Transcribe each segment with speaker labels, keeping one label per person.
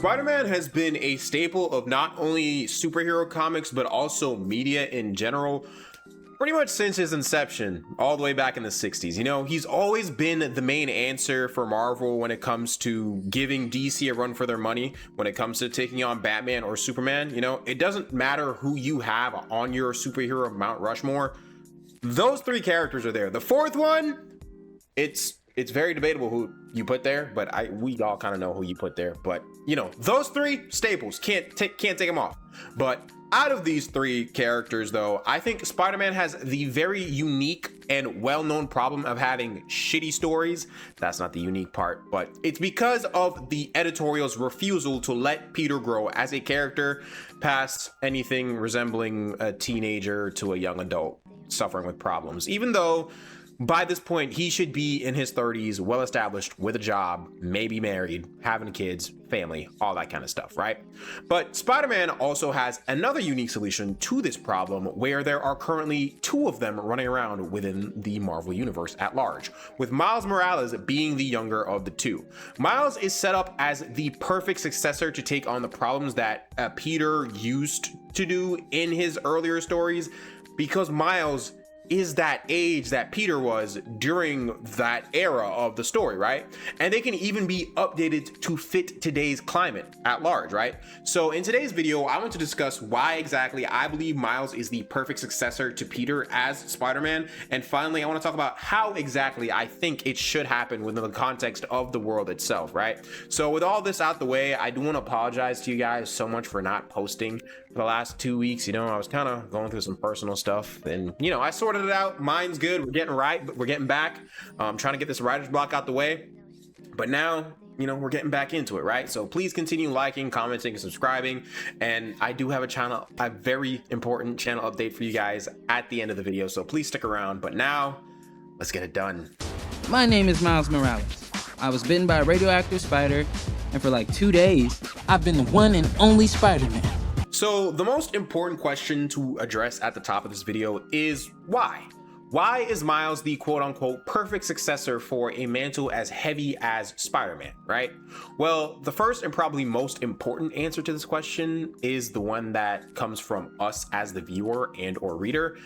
Speaker 1: Spider-Man has been a staple of not only superhero comics, but also media in general, pretty much since his inception, all the way back in the 60s. You know, he's always been the main answer for Marvel when it comes to giving DC a run for their money, when it comes to taking on Batman or Superman. You know, it doesn't matter who you have on your superhero Mount Rushmore. Those three characters are there. The fourth one, it's very debatable who you put there, but we all kind of know who you put there. But you know, those three staples, can't take them off. But out of these three characters, though, I think Spider-Man has the very unique and well-known problem of having shitty stories. That's not the unique part, but it's because of the editorial's refusal to let Peter grow as a character past anything resembling a teenager to a young adult suffering with problems, even though by this point, he should be in his 30s, well established, with a job, maybe married, having kids, family, all that kind of stuff, right? But Spider-Man also has another unique solution to this problem, where there are currently two of them running around within the Marvel Universe at large, with Miles Morales being the younger of the two. Miles is set up as the perfect successor to take on the problems that Peter used to do in his earlier stories, because Miles is that age that Peter was during that era of the story, right? And they can even be updated to fit today's climate at large, right? So in today's video, I want to discuss why exactly I believe Miles is the perfect successor to Peter as Spider-Man. And finally, I want to talk about how exactly I think it should happen within the context of the world itself, right? So with all this out the way, I do want to apologize to you guys so much for not posting for the last 2 weeks. You know, I was kind of going through some personal stuff, and you know, I sorted it out. Mine's good. We're getting right, but we're getting back. I'm trying to get this writer's block out the way, but now, you know, we're getting back into it, right? So please continue liking, commenting, and subscribing. And I do have a very important channel update for you guys at the end of the video, so please stick around. But now, let's get it done.
Speaker 2: My name is Miles Morales. I was bitten by a radioactive spider, and for like 2 days, I've been the one and only Spider-Man.
Speaker 1: So the most important question to address at the top of this video is why? Why is Miles the quote-unquote perfect successor for a mantle as heavy as Spider-Man, right? Well, the first and probably most important answer to this question is the one that comes from us as the viewer and or reader.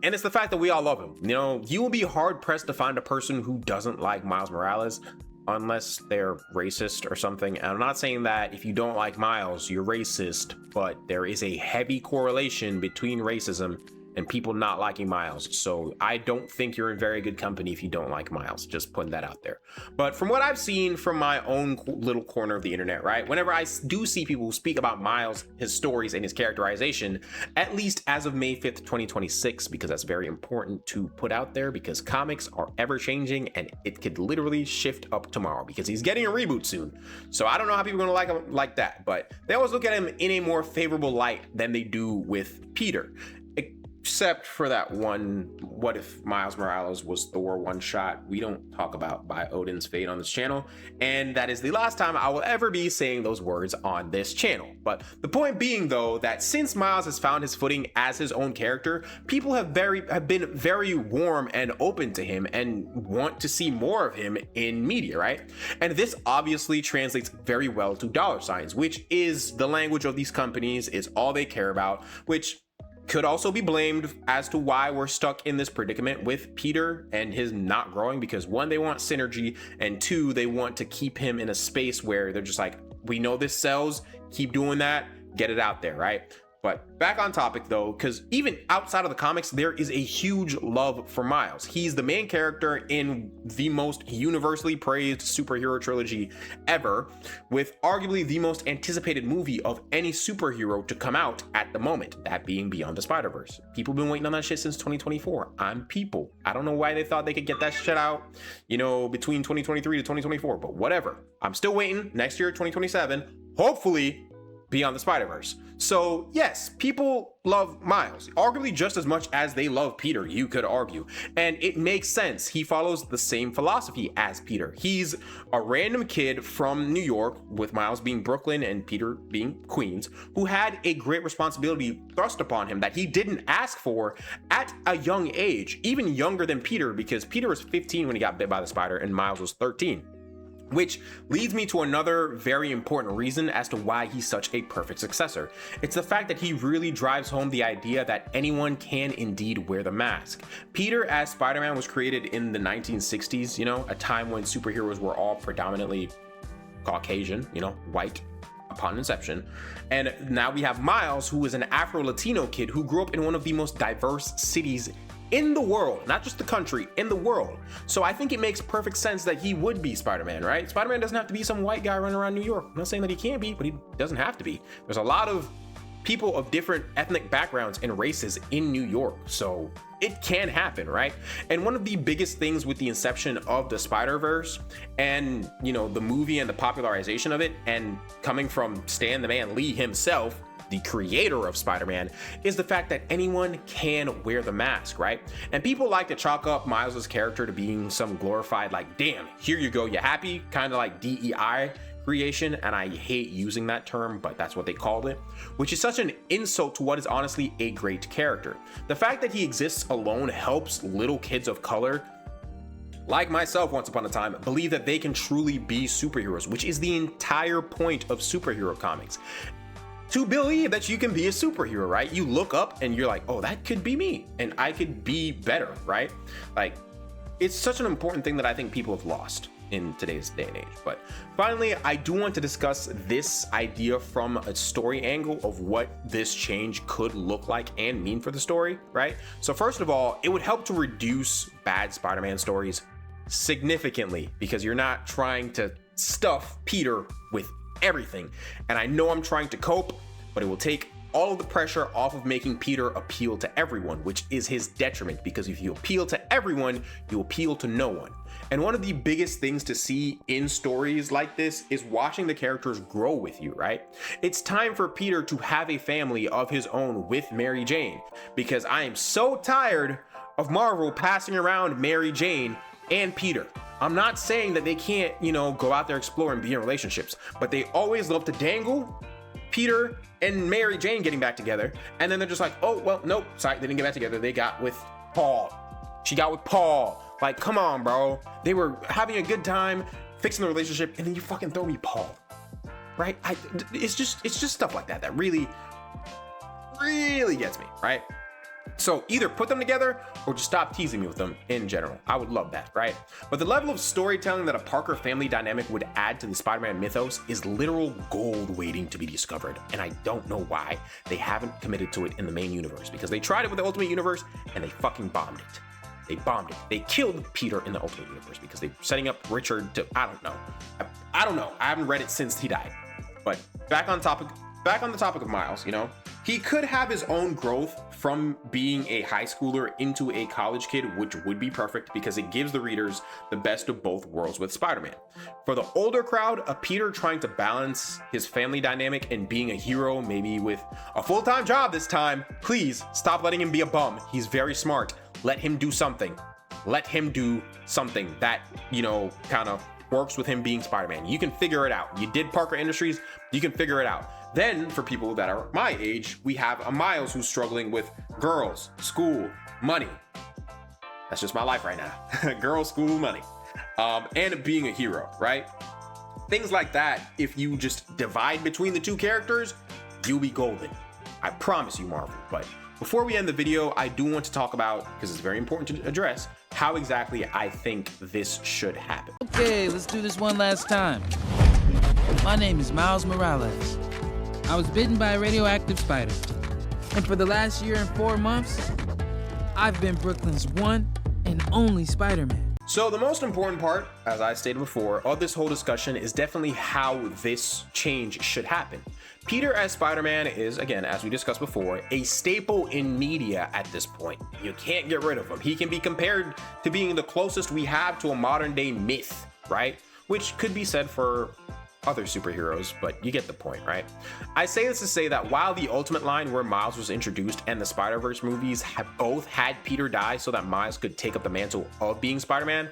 Speaker 1: And it's the fact that we all love him. You know, you will be hard-pressed to find a person who doesn't like Miles Morales, unless they're racist or something. And I'm not saying that if you don't like Miles, you're racist, but there is a heavy correlation between racism and people not liking Miles. So I don't think you're in very good company if you don't like Miles, just putting that out there. But from what I've seen from my own little corner of the internet, right, whenever I do see people speak about Miles, his stories and his characterization, at least as of May 5th, 2026, because that's very important to put out there, because comics are ever changing and it could literally shift up tomorrow, because he's getting a reboot soon. So I don't know how people are gonna like him like that, but they always look at him in a more favorable light than they do with Peter. Except for that one, what if Miles Morales was Thor one shot we don't talk about by Odin's Fate on this channel, and that is the last time I will ever be saying those words on this channel. But the point being, though, that since Miles has found his footing as his own character, people have been very warm and open to him and want to see more of him in media, right? And this obviously translates very well to dollar signs, which is the language of these companies, is all they care about, which could also be blamed as to why we're stuck in this predicament with Peter and his not growing, because one, they want synergy, and two, they want to keep him in a space where they're just like, we know this sells, keep doing that, get it out there, right? But back on topic though, because even outside of the comics, there is a huge love for Miles. He's the main character in the most universally praised superhero trilogy ever, with arguably the most anticipated movie of any superhero to come out at the moment, that being Beyond the Spider-Verse. People have been waiting on that shit since 2024. I'm people. I don't know why they thought they could get that shit out, you know, between 2023 to 2024, but whatever. I'm still waiting. Next year, 2027, hopefully Beyond the Spider-Verse. So yes, people love Miles, arguably just as much as they love Peter, you could argue. And it makes sense. He follows the same philosophy as Peter. He's a random kid from New York, with Miles being Brooklyn and Peter being Queens, who had a great responsibility thrust upon him that he didn't ask for at a young age, even younger than Peter, because Peter was 15 when he got bit by the spider and Miles was 13. Which leads me to another very important reason as to why he's such a perfect successor. It's the fact that he really drives home the idea that anyone can indeed wear the mask. Peter as Spider-Man was created in the 1960s, you know, a time when superheroes were all predominantly Caucasian, you know, white upon inception. And now we have Miles, who is an Afro-Latino kid who grew up in one of the most diverse cities in the world, not just the country, in the world. So I think it makes perfect sense that he would be Spider-Man, right? Spider-Man doesn't have to be some white guy running around New York. I'm not saying that he can't be, but he doesn't have to be. There's a lot of people of different ethnic backgrounds and races in New York, so it can happen, right? And one of the biggest things with the inception of the Spider-Verse and, you know, the movie and the popularization of it, and coming from Stan the Man Lee himself, the creator of Spider-Man, is the fact that anyone can wear the mask, right? And people like to chalk up Miles's character to being some glorified, like, damn, here you go, you happy? Kind of like DEI creation, and I hate using that term, but that's what they called it, which is such an insult to what is honestly a great character. The fact that he exists alone helps little kids of color, like myself once upon a time, believe that they can truly be superheroes, which is the entire point of superhero comics. To believe that you can be a superhero, right? You look up and you're like, oh, that could be me, and I could be better, right? Like, it's such an important thing that I think people have lost in today's day and age. But finally, I do want to discuss this idea from a story angle of what this change could look like and mean for the story, right? So first of all, it would help to reduce bad Spider-Man stories significantly, because you're not trying to stuff Peter with everything. And I know I'm trying to cope, but it will take all of the pressure off of making Peter appeal to everyone, which is his detriment, because if you appeal to everyone, you appeal to no one. And one of the biggest things to see in stories like this is watching the characters grow with you, right? It's time for Peter to have a family of his own with Mary Jane, because I am so tired of Marvel passing around Mary Jane and Peter. I'm not saying that they can't, you know, go out there, explore, and be in relationships, but they always love to dangle Peter and Mary Jane getting back together, and then they're just like, oh, well, nope, sorry, they didn't get back together. They got with Paul. She got with Paul. Like, come on, bro. They were having a good time fixing the relationship, and then you fucking throw me Paul, right? It's just stuff like that that really gets me, right? So either put them together or just stop teasing me with them in general. I would love that, right? But the level of storytelling that a Parker family dynamic would add to the Spider-Man mythos is literal gold waiting to be discovered. And I don't know why they haven't committed to it in the main universe, because they tried it with the Ultimate Universe and they fucking bombed it. They bombed it. They killed Peter in the Ultimate Universe because they're setting up Richard to, I don't know. I haven't read it since he died. But back on the topic of Miles, you know, he could have his own growth from being a high schooler into a college kid, which would be perfect because it gives the readers the best of both worlds with Spider-Man. For the older crowd, a Peter trying to balance his family dynamic and being a hero, maybe with a full-time job this time, please stop letting him be a bum. He's very smart. Let him do something. Let him do something that, you know, kind of works with him being Spider-Man. You can figure it out. You did Parker Industries, you can figure it out. Then for people that are my age, we have a Miles who's struggling with girls, school, money. That's just my life right now. Girls, school, money. And being a hero, right? Things like that, if you just divide between the two characters, you'll be golden. I promise you, Marvel. But before we end the video, I do want to talk about, because it's very important to address, how exactly I think this should happen.
Speaker 2: Okay, let's do this one last time. My name is Miles Morales. I was bitten by a radioactive spider. And for the last year and 4 months, I've been Brooklyn's one and only Spider-Man.
Speaker 1: So the most important part, as I stated before, of this whole discussion is definitely how this change should happen. Peter as Spider-Man is, again, as we discussed before, a staple in media at this point. You can't get rid of him. He can be compared to being the closest we have to a modern day myth, right? Which could be said for other superheroes, but you get the point, right? I say this to say that while the Ultimate line where Miles was introduced and the Spider-Verse movies have both had Peter die so that Miles could take up the mantle of being Spider-Man,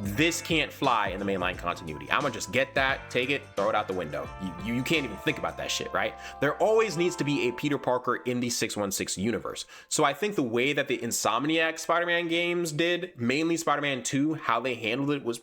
Speaker 1: this can't fly in the mainline continuity. I'm gonna just get that, take it, throw it out the window. You can't even think about that shit, right? There always needs to be a Peter Parker in the 616 universe. So I think the way that the Insomniac Spider-Man games did, mainly Spider-Man 2, how they handled it was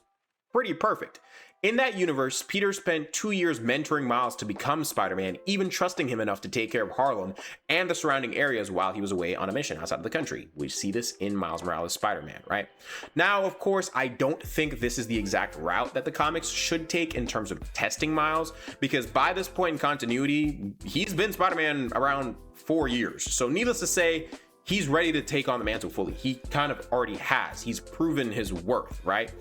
Speaker 1: pretty perfect. In that universe, Peter spent 2 years mentoring Miles to become Spider-Man, even trusting him enough to take care of Harlem and the surrounding areas while he was away on a mission outside of the country. We see this in Miles Morales' Spider-Man, right? Now, of course, I don't think this is the exact route that the comics should take in terms of testing Miles, because by this point in continuity, he's been Spider-Man around 4 years. So needless to say, he's ready to take on the mantle fully. He kind of already has. He's proven his worth, right?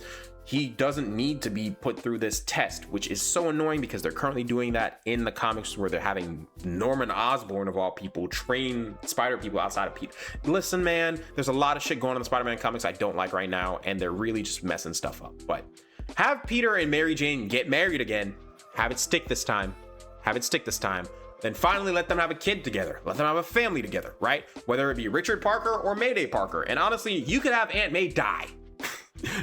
Speaker 1: He doesn't need to be put through this test, which is so annoying because they're currently doing that in the comics where they're having Norman Osborn, of all people, train spider people outside of Peter. Listen, man, there's a lot of shit going on in the Spider-Man comics I don't like right now, and they're really just messing stuff up. But have Peter and Mary Jane get married again. Have it stick this time. Then finally let them have a kid together. Let them have a family together, right? Whether it be Richard Parker or Mayday Parker. And honestly, you could have Aunt May die.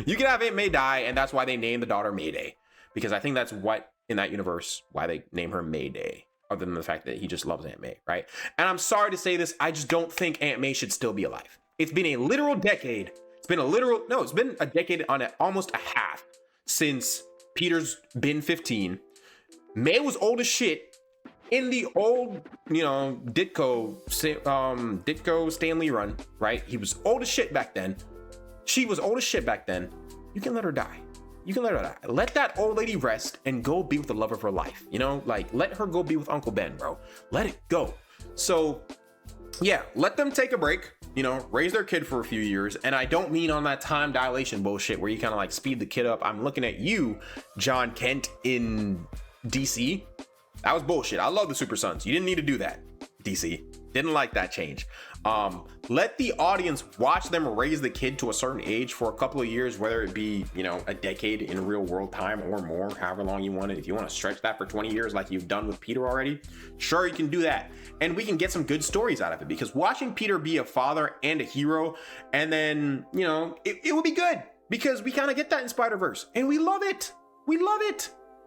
Speaker 1: You can have Aunt May die, and that's why they named the daughter Mayday. Because I think that's what, in that universe, why they name her Mayday. Other than the fact that he just loves Aunt May, right? And I'm sorry to say this, I just don't think Aunt May should still be alive. It's been a literal decade. It's been a decade on almost a half since Peter's been 15. May was old as shit in the old, Ditko Stan Lee run, right? He was old as shit back then. She was old as shit back then. You can let her die. Let that old lady rest and go be with the love of her life. Let her go be with Uncle Ben, bro. Let it go. So yeah, let them take a break, raise their kid for a few years. And I don't mean on that time dilation bullshit where you kind of like speed the kid up. I'm looking at you, John Kent in DC. That was bullshit. I love the Super Sons. You didn't need to do that, DC. Didn't like that change. Let the audience watch them raise the kid to a certain age for a couple of years, whether it be, a decade in real world time or more, however long you want it. If you want to stretch that for 20 years like you've done with Peter already, sure, you can do that. And we can get some good stories out of it, because watching Peter be a father and a hero, and then, it would be good, because we kind of get that in Spider-Verse and we love it.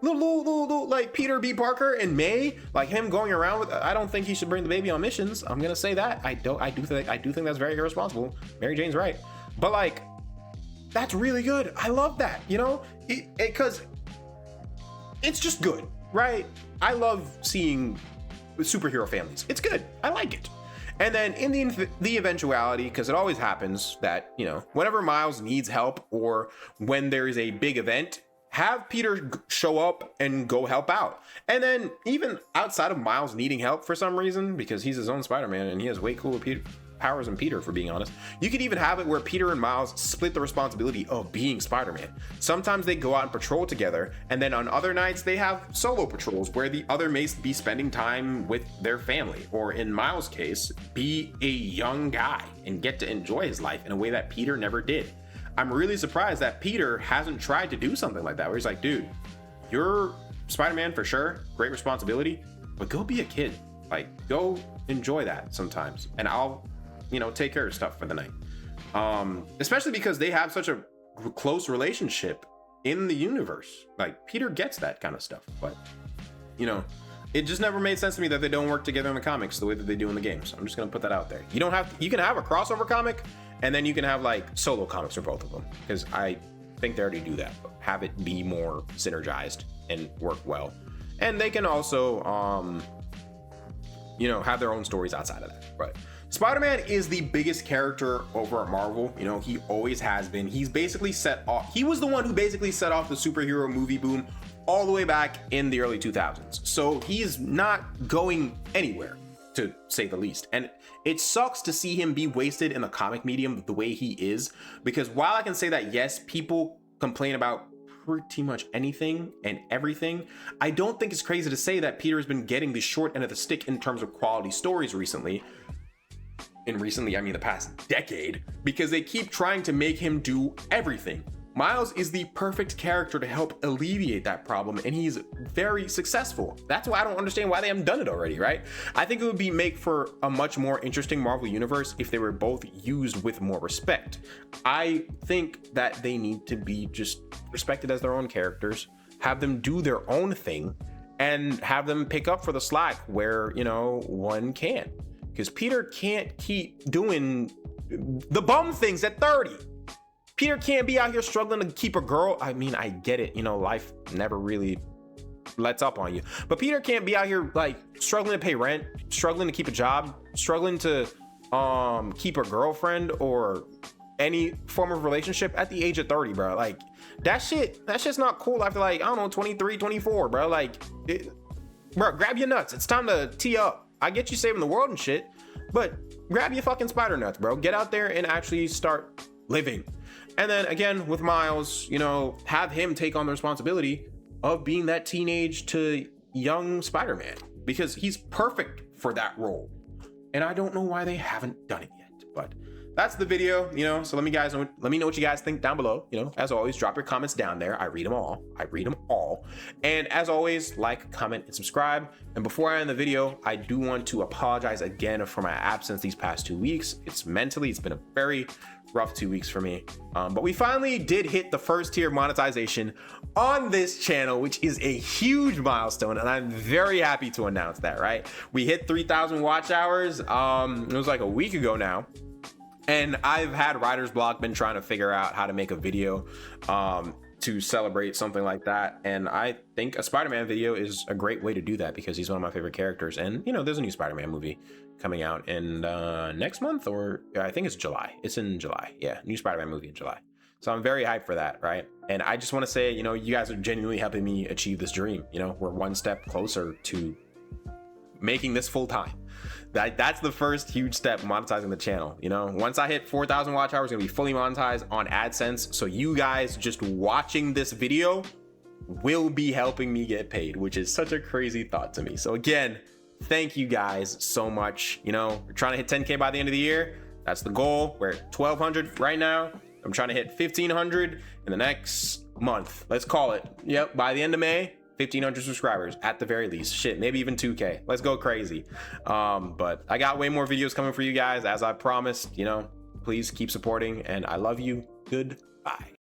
Speaker 1: Little like Peter B. Parker and May, like him going around with, I don't think he should bring the baby on missions. I'm gonna say that. I do think that's very irresponsible. Mary Jane's right. But like, that's really good. I love that, because it's just good, right? I love seeing superhero families. It's good. I like it. And then in the eventuality, because it always happens that, whenever Miles needs help or when there is a big event, have Peter show up and go help out. And then even outside of Miles needing help for some reason, because he's his own Spider-Man and he has way cooler powers than Peter, for being honest, you could even have it where Peter and Miles split the responsibility of being Spider-Man. Sometimes they go out and patrol together, and then on other nights they have solo patrols where the other may be spending time with their family, or in Miles' case, be a young guy and get to enjoy his life in a way that Peter never did. I'm really surprised that Peter hasn't tried to do something like that, where he's like, dude, you're Spider-Man for sure, great responsibility, but go be a kid. Like, go enjoy that sometimes, and I'll, take care of stuff for the night. Especially because they have such a close relationship in the universe. Like, Peter gets that kind of stuff, but, it just never made sense to me that they don't work together in the comics the way that they do in the games. I'm just gonna put that out there. You can have a crossover comic, and then you can have like solo comics for both of them, because I think they already do that, but have it be more synergized and work well. And they can also have their own stories outside of that. But Spider-Man is the biggest character over at Marvel. He always has been. He was the one who basically set off the superhero movie boom all the way back in the early 2000s. So he's not going anywhere, to say the least. And it sucks to see him be wasted in the comic medium the way he is, because while I can say that, yes, people complain about pretty much anything and everything, I don't think it's crazy to say that Peter has been getting the short end of the stick in terms of quality stories recently. And recently, I mean the past decade, because they keep trying to make him do everything. Miles is the perfect character to help alleviate that problem, and he's very successful. That's why I don't understand why they haven't done it already, right? I think it would make for a much more interesting Marvel universe if they were both used with more respect. I think that they need to be just respected as their own characters, have them do their own thing, and have them pick up for the slack where, one can. Because Peter can't keep doing the bum things at 30. Peter can't be out here struggling to keep a girl. I mean, I get it, you know, life never really lets up on you, but Peter can't be out here like struggling to pay rent, struggling to keep a job, struggling to keep a girlfriend or any form of relationship at the age of 30, bro. Like that's just not cool after like, I don't know, 23, 24, bro. Like bro, grab your nuts. It's time to tee up. I get you saving the world and shit, but grab your fucking spider nuts, bro. Get out there and actually start living. And then again with Miles, you know, have him take on the responsibility of being that teenage to young Spider-Man, because he's perfect for that role. And I don't know why they haven't done it yet, but that's the video, you know. So let me know what you guys think down below. You know, as always, drop your comments down there. I read them all. And as always, like, comment, and subscribe. And before I end the video, I do want to apologize again for my absence these past 2 weeks. It's been a very rough 2 weeks for me. But we finally did hit the first tier monetization on this channel, which is a huge milestone, and I'm very happy to announce that, right? We hit 3,000 watch hours. It was like a week ago now. And I've had writer's block, been trying to figure out how to make a video to celebrate something like that. And I think a Spider-Man video is a great way to do that because he's one of my favorite characters. And, you know, there's a new Spider-Man movie coming out in next month, or I think it's July. It's in July. Yeah, new Spider-Man movie in July. So I'm very hyped for that, right? And I just want to say, you know, you guys are genuinely helping me achieve this dream. You know, we're one step closer to making this full time. That's the first huge step, monetizing the channel. You know, once I hit 4,000 watch hours, gonna be fully monetized on AdSense. So you guys just watching this video will be helping me get paid, which is such a crazy thought to me. So again, thank you guys so much. You know, we're trying to hit 10K by the end of the year. That's the goal. We're at 1,200 right now. I'm trying to hit 1,500 in the next month. Let's call it. Yep, by the end of May. 1,500 subscribers at the very least. Shit, maybe even 2K. Let's go crazy. But I got way more videos coming for you guys, as I promised. You know, please keep supporting, and I love you. Goodbye.